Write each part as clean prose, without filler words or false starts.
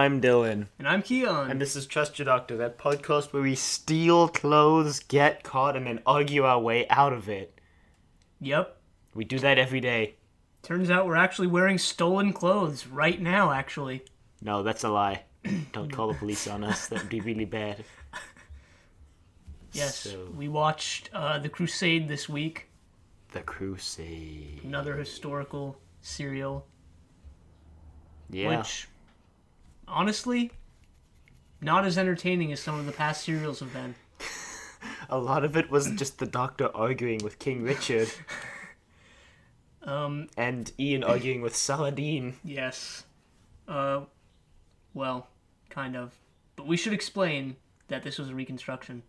I'm Dylan. And I'm Kiyan. And this is Trust Your Doctor, that podcast where we steal clothes, get caught, and then argue our way out of it. Yep. We do that every day. Turns out we're actually wearing stolen clothes right now, actually. No, that's a lie. Don't call the police on us. That would be really bad. Yes, we watched The Crusade this week. The Crusade. Another historical serial. Yeah. Which, honestly, not as entertaining as some of the past serials have been. A lot of it was just the Doctor arguing with King Richard. And Ian arguing with Saladin. Yes. Well, kind of. But we should explain that this was a reconstruction.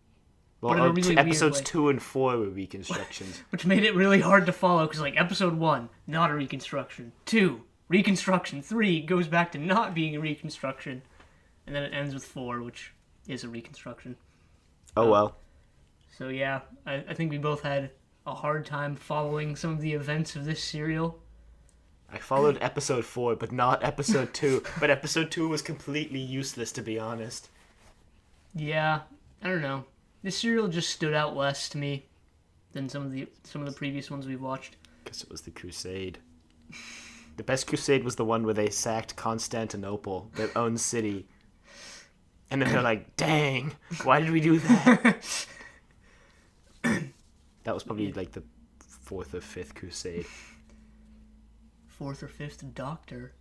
Well, but in a really episodes weird way. 2 and 4 were reconstructions. Which made it really hard to follow, because, episode 1, not a reconstruction. 2, reconstruction. 3 goes back to not being a reconstruction. And then it ends with 4, which is a reconstruction. Oh, well. So, yeah, I think we both had a hard time following some of the events of this serial. I followed episode 4, but not episode 2. But episode 2 was completely useless, to be honest. Yeah, I don't know. This serial just stood out less to me than some of the previous ones we've watched. Because it was the Crusade. The best Crusade was the one where they sacked Constantinople, their own city. And then they're like, dang, why did we do that? That was probably like the 4th or 5th Crusade. 4th or 5th Doctor?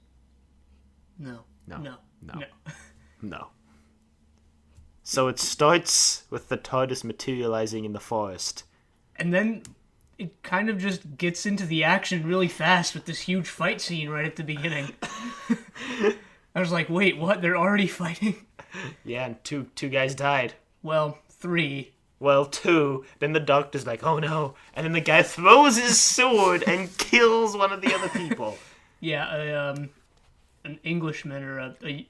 No. No. So it starts with the TARDIS materializing in the forest. And then it kind of just gets into the action really fast with this huge fight scene right at the beginning. I was like, wait, what? They're already fighting? Yeah, and two guys died. Well, 3. Well, 2. Then the Doctor's like, oh no. And then the guy throws his sword and kills one of the other people. Yeah, an Englishman or a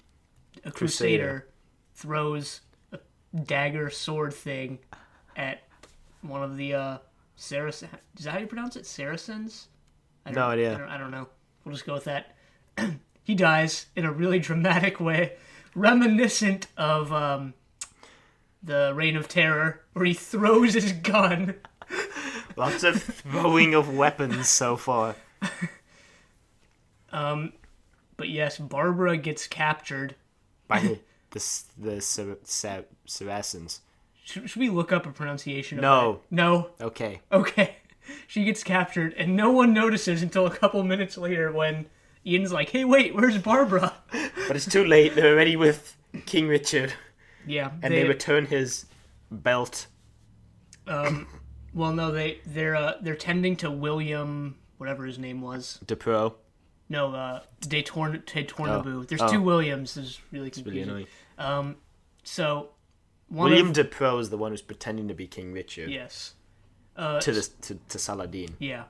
Crusader throws a dagger sword thing at one of the Saracens. Is that how you pronounce it? Saracens? No idea. I don't know. We'll just go with that. He dies in a really dramatic way, reminiscent of the Reign of Terror, where he throws his gun. Lots of throwing of weapons so far. But yes, Barbara gets captured. By the Saracens. Should we look up a pronunciation of No. that? No? Okay. Okay. She gets captured, and no one notices until a couple minutes later when Ian's like, hey, wait, where's Barbara? But it's too late. They're already with King Richard. Yeah. And they return his belt. Well, no, they're tending to William, whatever his name was. DePro. No, Tornaboo. There's 2 Williams. This is really confusing. Really annoying. So, William DePro is the one who's pretending to be King Richard. Yes. To Saladin. Yeah.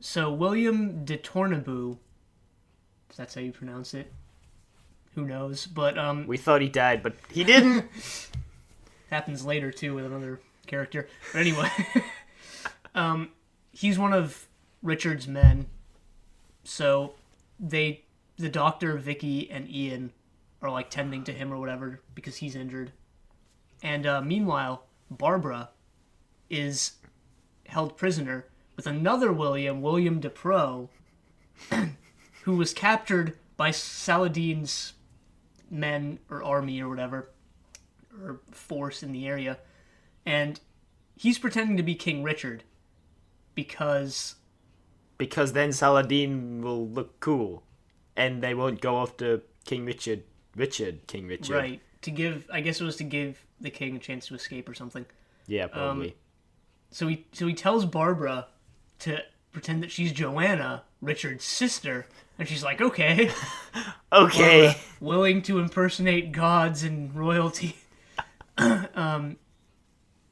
So, William de Tornaboo, if that's how you pronounce it. Who knows? But, we thought he died, but he didn't! Happens later, too, with another character. But anyway. He's one of Richard's men. So, the Doctor, Vicki, and Ian are, tending to him or whatever because he's injured. And, meanwhile, Barbara is held prisoner with another William DePro, who was captured by Saladin's men or army or whatever, or force in the area. And he's pretending to be King Richard because then Saladin will look cool, and they won't go after King Richard. King Richard. Right. I guess it was to give the king a chance to escape or something. Yeah, probably. So he tells Barbara to pretend that she's Joanna, Richard's sister, and she's like, okay. Okay. Barbara, willing to impersonate gods and royalty.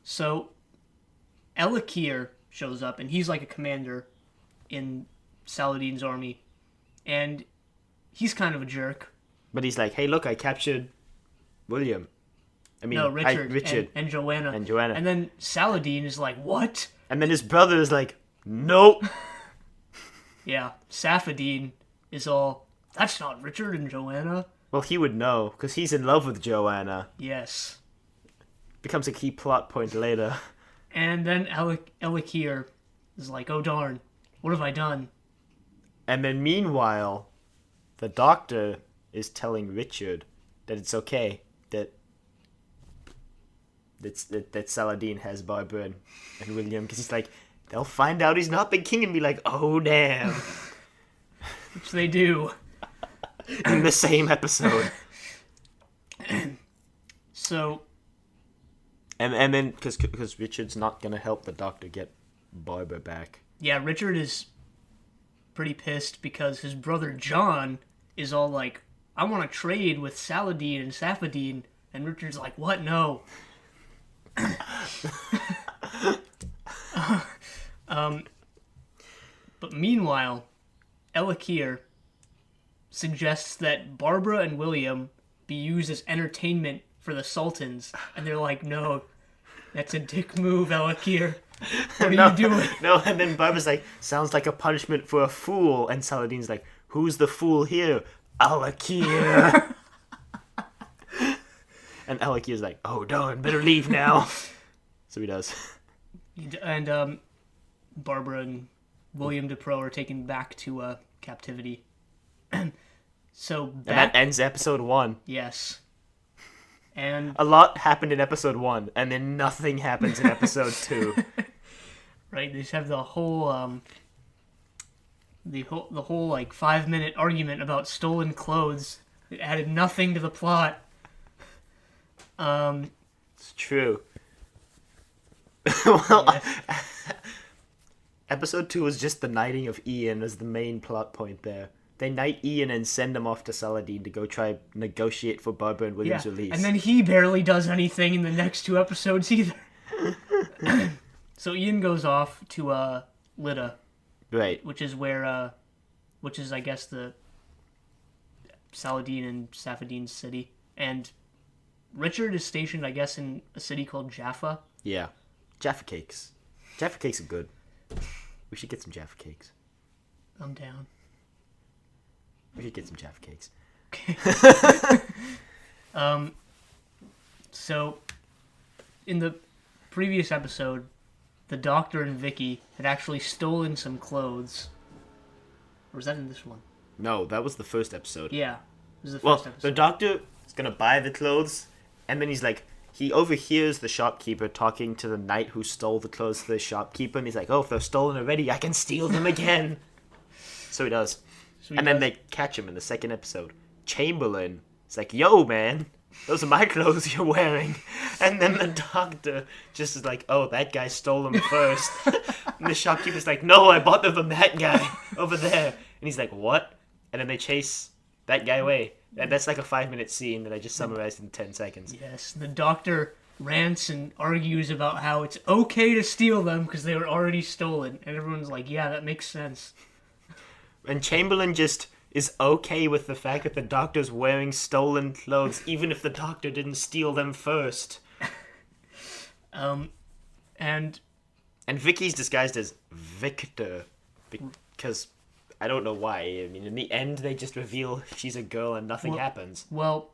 So Elakir shows up, and he's like a commander in Saladin's army, and he's kind of a jerk. But he's like, hey, look, I captured William. Richard. And Joanna. And Joanna. And then Saladin is like, what? And then his brother is like, nope. Yeah, Safadine is all, that's not Richard and Joanna. Well, he would know, because he's in love with Joanna. Yes. Becomes a key plot point later. And then Elakir is like, oh darn, what have I done? And then meanwhile, the doctor is telling Richard that it's okay, that Saladin has Barbara and William, because he's like, they'll find out he's not the king and be like, oh damn. Which they do. In the same episode. So... And then, because Richard's not going to help the doctor get Barbara back. Yeah, Richard is pretty pissed because his brother John is all like, I want to trade with Saladin and Safadine. And Richard's like, what? No. But meanwhile, Elakir suggests that Barbara and William be used as entertainment for the Sultans. And they're like, no, that's a dick move, Elakir. What are you doing? No, and then Barbara's like, sounds like a punishment for a fool. And Saladin's like, who's the fool here? Elakir. And Elakir's like, oh, darn, better leave now. So he does. And Barbara and William DePro are taken back to captivity. And that ends episode 1. Yes. And a lot happened in episode 1, and then nothing happens in episode 2. Right, they just have the whole like 5-minute argument about stolen clothes. It added nothing to the plot. It's true. Well, yeah. Episode 2 was just the knighting of Ian as the main plot point there. They knight Ian and send him off to Saladin to go try negotiate for Barbara and William's release. And then he barely does anything in the next 2 episodes either. So Ian goes off to Lydda. Right. Which is where which is I guess the Saladin and Safadine's city. And Richard is stationed, I guess, in a city called Jaffa. Yeah. Jaffa cakes. Jaffa cakes are good. We should get some Jaffa cakes. I'm down. We should get some Jaffa cakes. Okay. So, in the previous episode, the Doctor and Vicki had actually stolen some clothes. Or was that in this one? No, that was the first episode. Yeah, it was the first episode. The Doctor is going to buy the clothes, and then he's like, he overhears the shopkeeper talking to the knight who stole the clothes to the shopkeeper, and he's like, oh, if they're stolen already, I can steal them again. So he does. Then they catch him in the second episode. Chamberlain is like, yo, man, those are my clothes you're wearing. And then the Doctor just is like, oh, that guy stole them first. And the shopkeeper's like, no, I bought them from that guy over there. And he's like, what? And then they chase that guy away. And that's like a 5-minute scene that I just summarized in 10 seconds. Yes, the Doctor rants and argues about how it's okay to steal them because they were already stolen. And everyone's like, yeah, that makes sense. And Chamberlain just is okay with the fact that the Doctor's wearing stolen clothes, even if the Doctor didn't steal them first. And Vicky's disguised as Victor, because I don't know why. I mean, in the end, they just reveal she's a girl and nothing happens. Well,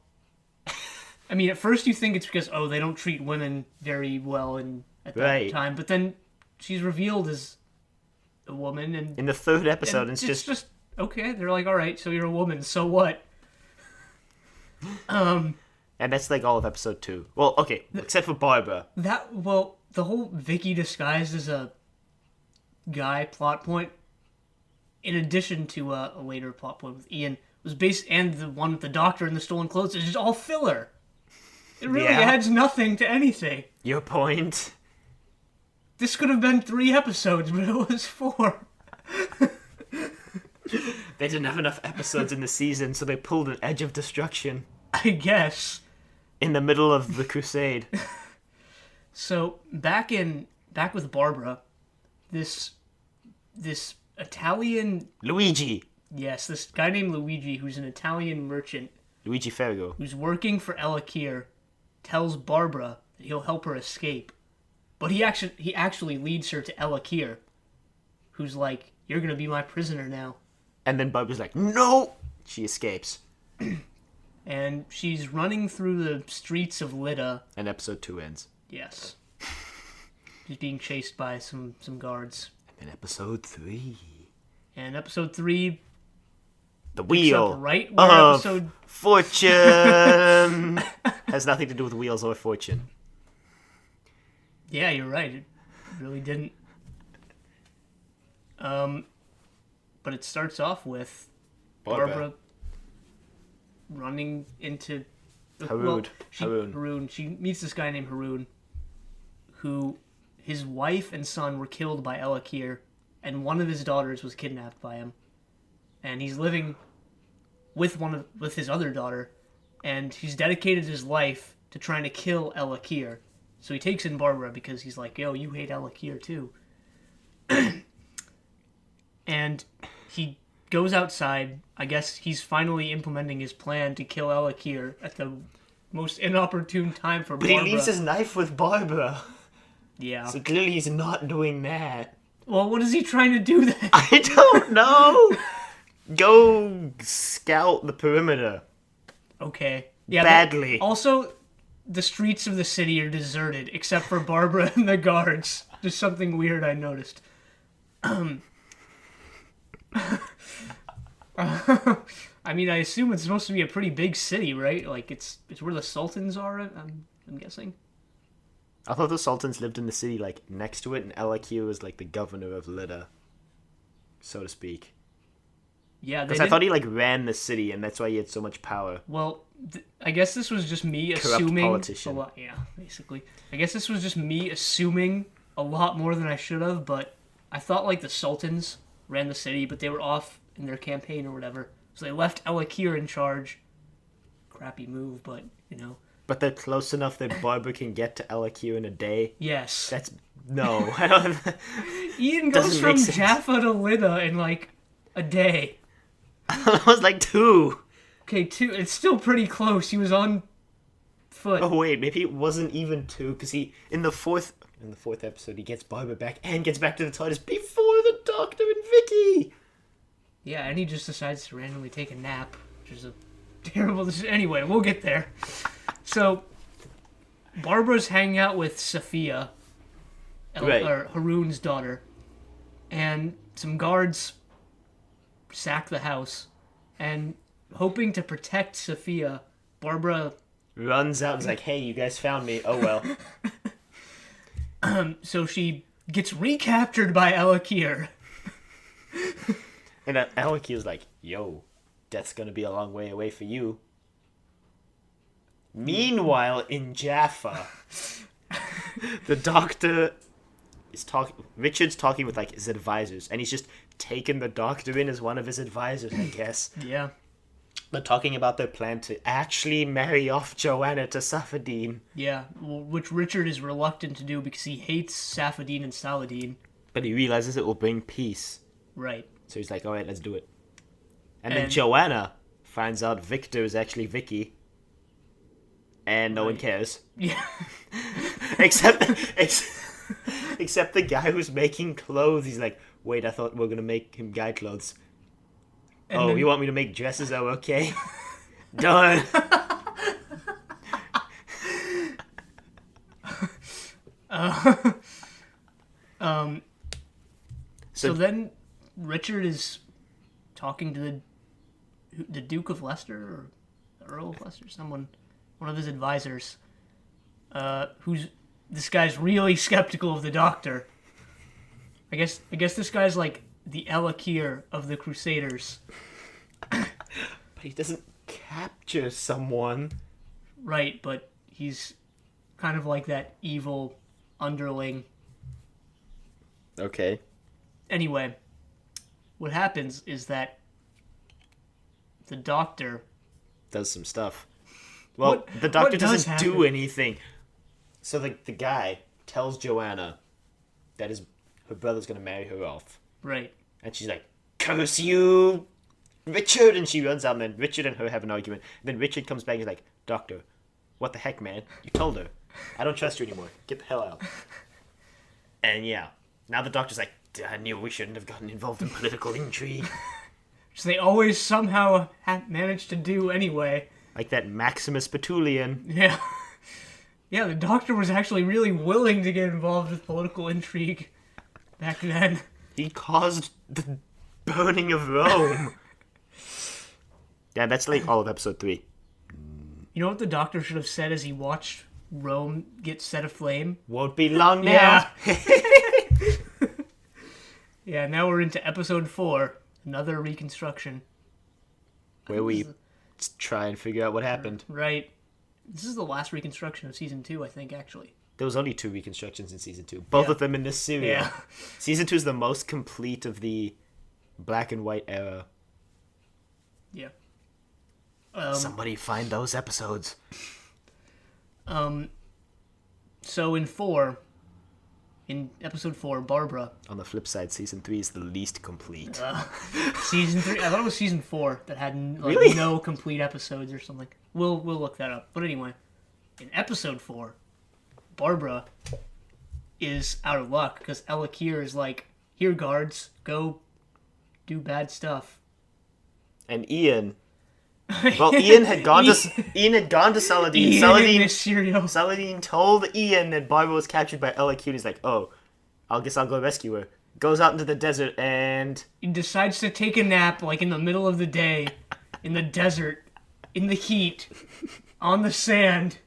I mean, at first you think it's because, they don't treat women very well at that time, but then she's revealed as a woman, and in the third episode, it's just okay. They're like, all right, so you're a woman, so what? And that's like all of episode 2. Well, okay, except for Barbara. The whole Vicki disguised as a guy plot point, in addition to a later plot point with Ian, was based, and the one with the Doctor and the stolen clothes, is just all filler. It really adds nothing to anything. Your point. This could have been 3 episodes, but it was 4. They didn't have enough episodes in the season, so they pulled an Edge of Destruction. I guess. In the middle of the Crusade. So, back with Barbara, this Italian... Luigi. Yes, this guy named Luigi, who's an Italian merchant. Luigi Fergo. Who's working for Elakir, tells Barbara that he'll help her escape. But he actually leads her to Elakir, who's like, you're going to be my prisoner now. And then Barbara's like, no! She escapes. And And she's running through the streets of Lydda. And episode 2 ends. Yes. She's being chased by some guards. And then episode 3. And episode 3... The wheel right where episode... fortune has nothing to do with wheels or fortune. Yeah, you're right. It really didn't. But it starts off with Barbara running into Haroon. Haroon. She meets this guy named Haroon, who his wife and son were killed by Elakir, and one of his daughters was kidnapped by him, and he's living with his other daughter, and he's dedicated his life to trying to kill Elakir. So he takes in Barbara because he's like, yo, you hate Elakir too. And he goes outside. I guess he's finally implementing his plan to kill Elakir at the most inopportune time for Barbara. But he leaves his knife with Barbara. Yeah. So clearly he's not doing that. Well, what is he trying to do then? I don't know. Go scout the perimeter. Okay. Yeah. Badly. Also, the streets of the city are deserted except for Barbara and the guards. Just something weird I noticed. I mean, I assume it's supposed to be a pretty big city, right? Like, it's where the sultans are, I'm guessing. I thought the sultans lived in the city, like, next to it, and Elakir was, like, the governor of Lydda, so to speak. Yeah, because I thought he, like, ran the city, and that's why he had so much power. Well, I guess this was just me assuming... Politician. A lot, yeah, basically. I guess this was just me assuming a lot more than I should have, but I thought, like, the sultans ran the city, but they were off in their campaign or whatever. So they left Elakir in charge. Crappy move, but, you know. But they're close enough that Barbara can get to Elakir in a day? Yes. That's... No. I don't... Ian goes from Jaffa to Lydda in, like, a day. It was like 2. Okay, 2. It's still pretty close. He was on foot. Oh, wait. Maybe it wasn't even 2, because he... In the fourth episode, he gets Barbara back and gets back to the TARDIS before the Doctor and Vicki! Yeah, and he just decides to randomly take a nap, which is a terrible decision. Anyway, we'll get there. So, Barbara's hanging out with Sophia, right. or Haroon's daughter, and some guards sack the house, and hoping to protect Sophia, Barbara runs out and is like, hey, you guys found me. Oh, well. So she gets recaptured by Elakir. And Elakir's like, yo, death's gonna be a long way away for you. Meanwhile, in Jaffa, the Doctor is talking. Richard's talking with, like, his advisors, and he's just taken the Doctor in as one of his advisors, I guess. Yeah. They're talking about their plan to actually marry off Joanna to Safadine. Yeah, which Richard is reluctant to do because he hates Safadine and Saladin. But he realizes it will bring peace. Right. So he's like, alright, let's do it. And then Joanna finds out Victor is actually Vicki. And no one cares. Yeah. except the guy who's making clothes. He's like, wait, I thought we were going to make him guy clothes. And then... you want me to make dresses? Oh, okay. Done. So then Richard is talking to the Duke of Leicester, or the Earl of Leicester, one of his advisors, this guy's really skeptical of the Doctor. I guess this guy's like the Elakir of the Crusaders. But he doesn't capture someone. Right, but he's kind of like that evil underling. Okay. Anyway, what happens is that the Doctor does some stuff. Well, the Doctor doesn't do anything. So the guy tells Joanna that her brother's going to marry her off. Right. And she's like, curse you, Richard! And she runs out, and then Richard and her have an argument. And then Richard comes back and is like, Doctor, what the heck, man? You told her. I don't trust you anymore. Get the hell out. And yeah, now the Doctor's like, I knew we shouldn't have gotten involved in political intrigue. Which they always somehow managed to do anyway. Like that Maximus Petulian. Yeah. Yeah, the Doctor was actually really willing to get involved with political intrigue back then. He caused the burning of Rome. Yeah, that's like all of episode 3. You know what the Doctor should have said as he watched Rome get set aflame? Won't be long now. Yeah. Yeah, now we're into episode 4, another reconstruction. Where we try and figure out what happened. Right. This is the last reconstruction of season 2, I think, actually. There was only 2 reconstructions in season 2. Both of them in this serial. Yeah. Season 2 is the most complete of the black and white era. Yeah. Somebody find those episodes. So in episode 4, Barbara. On the flip side, season 3 is the least complete. Season 3, I thought it was season 4 that had Really? no complete episodes or something. We'll look that up. But anyway, in episode 4, Barbara is out of luck because Ella Keir is like, here, guards, go do bad stuff. And Ian... Well, Ian had gone to Saladin. Saladin told Ian that Barbara was captured by Ella Keir. He's like, oh, I guess I'll go rescue her. Goes out into the desert and... He decides to take a nap, like, in the middle of the day, in the desert, in the heat, on the sand.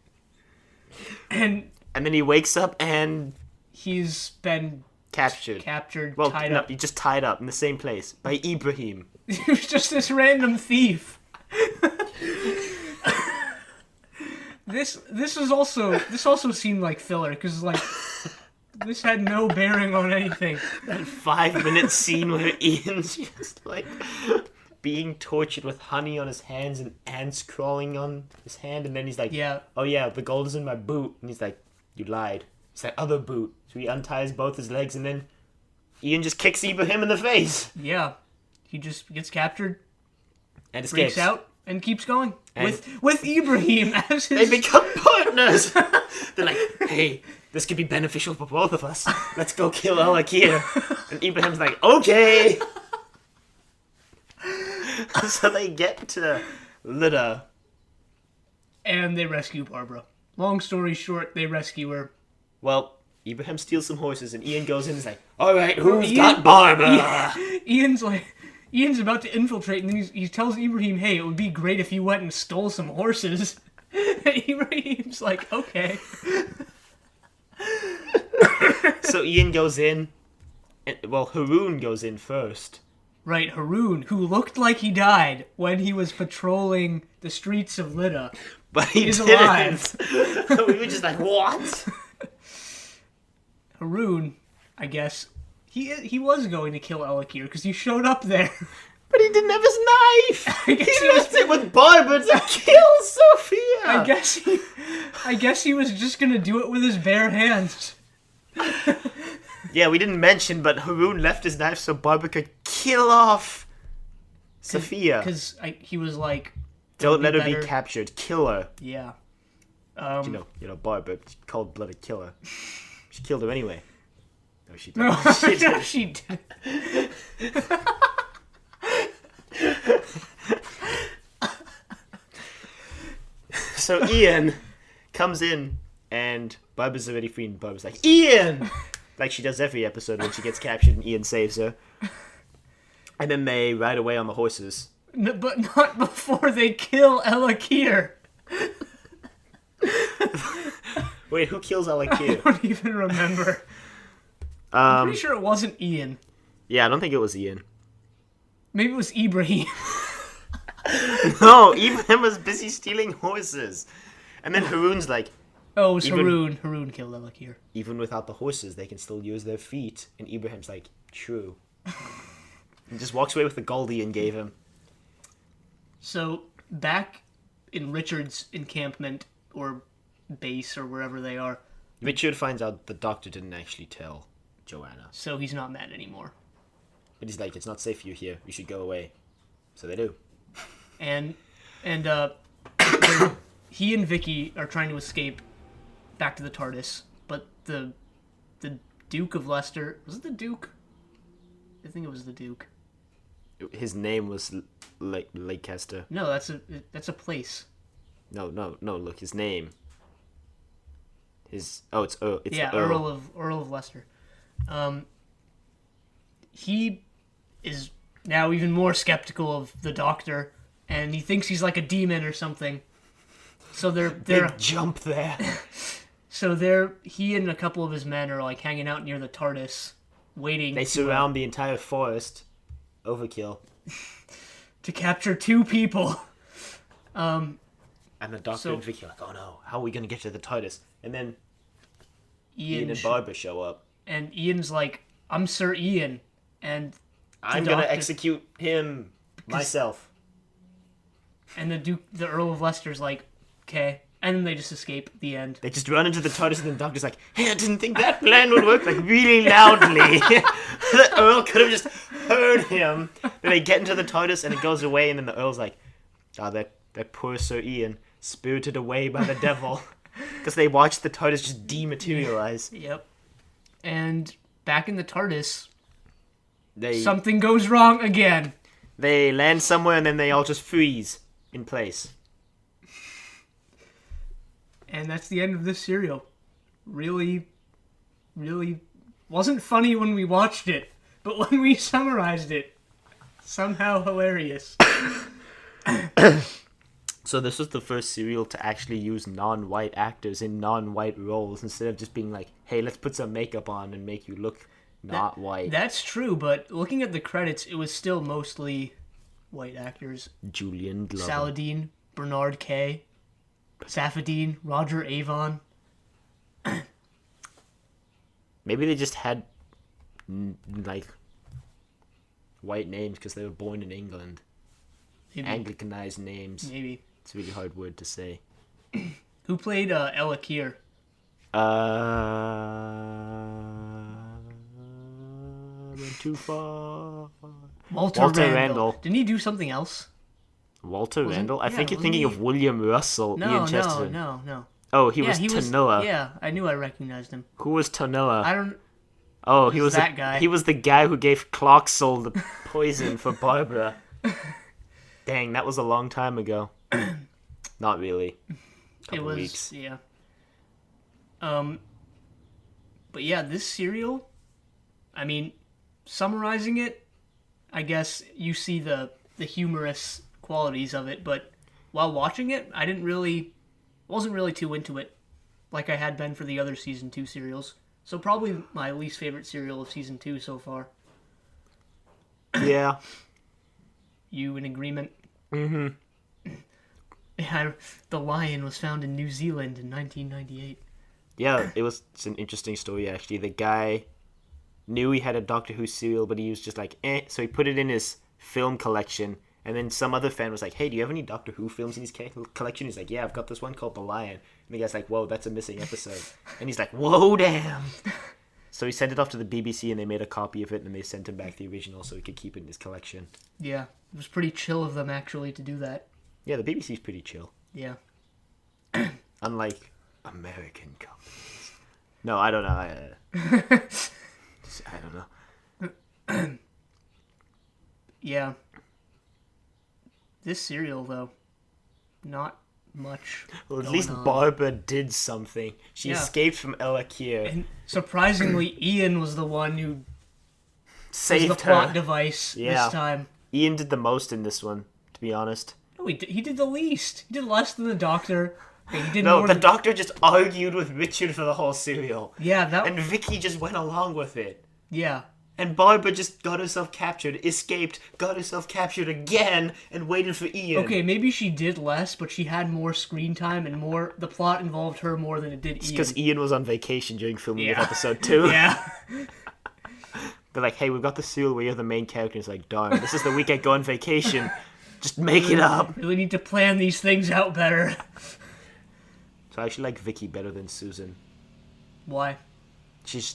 And then he wakes up and... He's been... Captured, tied up. He just tied up in the same place by Ibrahim. He was just this random thief. This also seemed like filler because like this had no bearing on anything. That 5-minute scene where Ian's just like being tortured with honey on his hands and ants crawling on his hand, and then he's like, yeah, oh yeah, the gold is in my boot, and he's like, you lied. It's that other boot. So he unties both his legs, and then Ian just kicks Ibrahim in the face. Yeah, he just gets captured. And escapes. Freaks out and keeps going with Ibrahim as his... They become partners. They're like, hey, this could be beneficial for both of us. Let's go kill Ella Keir. And Ibrahim's like, okay. So they get to Lydda. And they rescue Barbara. Long story short, they rescue her. Well, Ibrahim steals some horses and Ian goes in and is like, all right, who's got Barbara? Ian's about to infiltrate, and then he tells Ibrahim, hey, it would be great if you went and stole some horses. And Ibrahim's like, okay. So Ian goes in. Haroon goes in first. Right, Haroon, who looked like he died when he was patrolling the streets of Lydda. But he's alive. We were just like, what? Haroon, I guess... He was going to kill Ella Keir because he showed up there. But he didn't have his knife! He left it with Barbara to kill Sophia! I guess he was just gonna do it with his bare hands. Yeah, we didn't mention, but Haroon left his knife so Barbara could kill off Sophia. Because he was like... Don't let her be captured. Kill her. Yeah. You know, Barbara, cold-blooded killer. She killed her anyway. No, she didn't. No, she did. So Ian comes in, and Barbara's already free, and Barbara's like, Ian! Like she does every episode when she gets captured and Ian saves her. And then they ride away on the horses. No, but not before they kill Ella Keir. Wait, who kills Ella Keir? I don't even remember. I'm pretty sure it wasn't Ian. Yeah, I don't think it was Ian. Maybe it was Ibrahim. No, Ibrahim was busy stealing horses. And then Haroon's like... Oh, it was Haroon. Haroon killed Ella Keir. Even without the horses, they can still use their feet. And Ibrahim's like, true. He just walks away with the gold Ian gave him. So, back in Richard's encampment, or base, or wherever they are... Richard finds out the doctor didn't actually tell Joanna. So he's not mad anymore. But he's like, it's not safe for you here. You should go away. So they do. And he and Vicki are trying to escape back to the TARDIS, but the Duke of Leicester... Was it the Duke? I think it was the Duke. His name was Leicester. No, that's a place. No, look, his name. It's Earl. It's yeah, Earl. Earl of Leicester. He is now even more skeptical of the Doctor, and he thinks he's like a demon or something. So they're Big jump there. he and a couple of his men are like hanging out near the TARDIS, waiting. They surround the entire forest. Overkill. To capture 2 people. And the Doctor and Vicki are like, oh no, how are we going to get to the TARDIS? And then Ian and Barbara show up. And Ian's like, I'm Sir Ian. And I'm going to execute him myself. And the Earl of Leicester's like, okay. And then they just escape at the end. They just run into the TARDIS and the Doctor's like, hey, I didn't think that plan would work, like really loudly. The Earl could have just heard him. Then they get into the TARDIS and it goes away, and then the Earl's like, oh, that poor Sir Ian, spirited away by the devil. Because they watched the TARDIS just dematerialize. Yep. And back in the TARDIS, They something goes wrong again. They land somewhere and then they all just freeze in place. And that's the end of this serial. Really, really wasn't funny when we watched it, but when we summarized it, somehow hilarious. So this was the first serial to actually use non-white actors in non-white roles instead of just being like, hey, let's put some makeup on and make you look not white. That's true, but looking at the credits, it was still mostly white actors. Julian Glover. Saladin, Bernard Kay, Safadine, Roger Avon. Maybe they just had like white names because they were born in England. Maybe. Anglicanized names. Maybe. It's a really hard word to say. Who played Ella Keir? Went too far. Walter Randall. Didn't he do something else? Walter Randall? I think you're thinking of William Russell. Ian Chesterton. No. Oh, he was Tanilla. Yeah, I knew I recognized him. Who was Tanilla? I don't... Oh, he was that guy. He was the guy who gave Clarksol the poison for Barbara. Dang, that was a long time ago. Not really. Couple weeks. Yeah. But yeah, this serial, I mean, summarizing it, I guess you see the humorous qualities of it, but while watching it, I wasn't really too into it like I had been for the other season 2 serials. So probably my least favorite serial of season 2 so far. Yeah. You in agreement? Mm-hmm. Yeah, the lion was found in New Zealand in 1998. Yeah, it's an interesting story, actually. The guy knew he had a Doctor Who serial, but he was just like, so he put it in his film collection, and then some other fan was like, hey, do you have any Doctor Who films in his collection? He's like, yeah, I've got this one called The Lion. And the guy's like, whoa, that's a missing episode. And he's like, whoa, damn. So he sent it off to the BBC, and they made a copy of it, and they sent him back the original so he could keep it in his collection. Yeah, it was pretty chill of them, actually, to do that. Yeah, the BBC's pretty chill. Yeah. Unlike American companies. No, I don't know. I don't know. Yeah. This serial, though, not much. Well, at least Barbara did something. She escaped from Ella Keir. And surprisingly, Ian was the one who saved was the plot device this time. Ian did the most in this one, to be honest. No, he did the least. He did less than the Doctor. The Doctor just argued with Richard for the whole serial. Yeah, and Vicki just went along with it. Yeah. And Barbara just got herself captured, escaped, got herself captured again, and waited for Ian. Okay, maybe she did less, but she had more screen time and more. The plot involved her more than it did Ian. Because Ian was on vacation during filming of episode 2. Yeah. They're like, hey, we've got the serial where you're the main character. It's like, darn, this is the week I go on vacation. Just make it up. Really need to plan these things out better. So I actually like Vicki better than Susan. Why? She's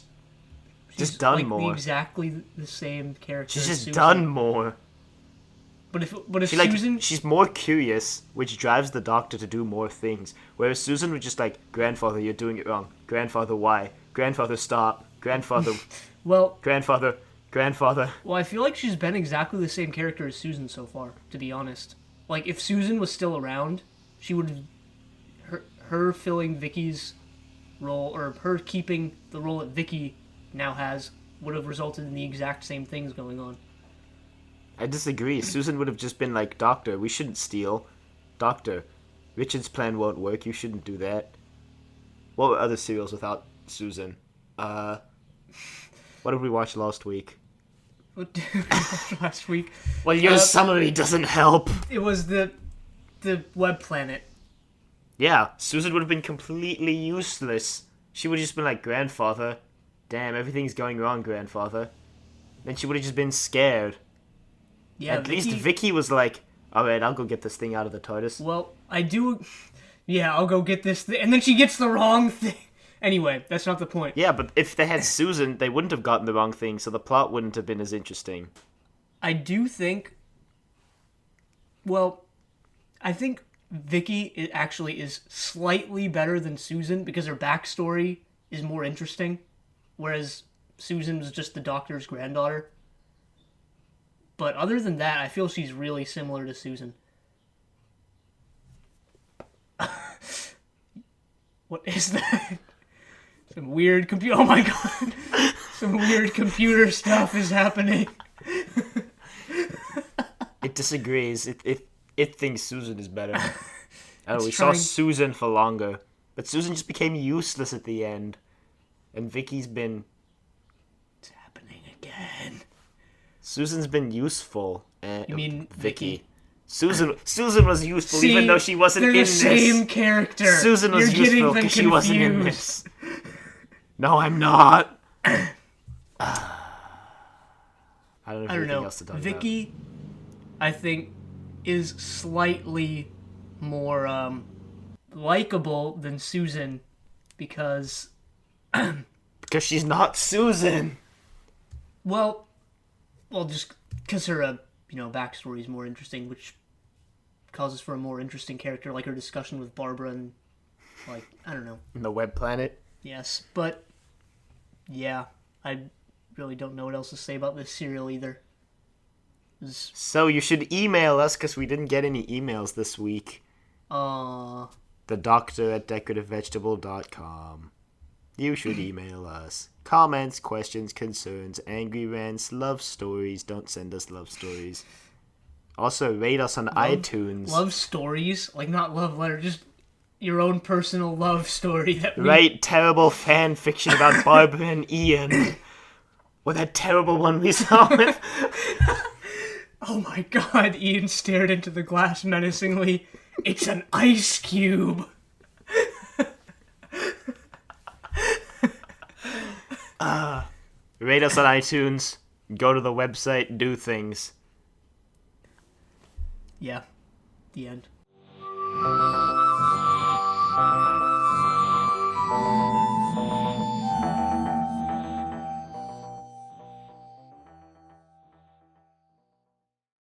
just done like more. Exactly the same character. She's just Susan. done more. But if Susan, she's more curious, which drives the Doctor to do more things. Whereas Susan was just like, grandfather, you're doing it wrong. Grandfather, why? Grandfather, stop. Grandfather. Well. Grandfather. Well, I feel like she's been exactly the same character as Susan so far. To be honest, like if Susan was still around, she would have her filling Vicky's role, or her keeping the role that Vicki now has, would have resulted in the exact same things going on. I disagree. Susan would have just been like, Doctor, we shouldn't steal. Doctor, Richard's plan won't work. You shouldn't do that. What were other serials without Susan? What did we watch last week? What did we watch last week? Well, your summary doesn't help. It was the Web Planet. Yeah, Susan would have been completely useless. She would have just been like, Grandfather, damn, everything's going wrong, Grandfather. Then she would have just been scared. Yeah, At least Vicki was like, alright, I'll go get this thing out of the TARDIS. Well, I do... Yeah, I'll go get this thing. And then she gets the wrong thing. Anyway, that's not the point. Yeah, but if they had Susan, they wouldn't have gotten the wrong thing, so the plot wouldn't have been as interesting. I do think... Well, I think Vicki actually is slightly better than Susan because her backstory is more interesting, whereas Susan was just the Doctor's granddaughter. But other than that, I feel she's really similar to Susan. What is that? Some weird computer... Oh my god! Some weird computer stuff is happening. It disagrees. It thinks Susan is better. I know, we saw Susan for longer. But Susan just became useless at the end. And Vicky's been... It's happening again. Susan's been useful. You mean Vicki? Susan was useful. See, even though she wasn't in this. They're the same character. Susan was useful because she wasn't in this. No, I'm not. I don't have anything else to talk Vicki, about. I think, is slightly more likable than Susan because she's not Susan. Well, just because her backstory is more interesting, which causes for a more interesting character, like her discussion with Barbara and, like, I don't know. In the Web Planet? Yes, but, yeah, I really don't know what else to say about this serial either. So you should email us, because we didn't get any emails this week. thedoctor@decorativevegetable.com. You should email us. Comments, questions, concerns, angry rants, love stories. Don't send us love stories. Also, rate us on iTunes. Love stories? Like, not love letter, just your own personal love story. That Write terrible fan fiction about Barbara and Ian. Or that terrible one we saw with... Oh my god, Ian stared into the glass menacingly. It's an ice cube. Rate us on iTunes. Go to the website. Do things. Yeah. The end.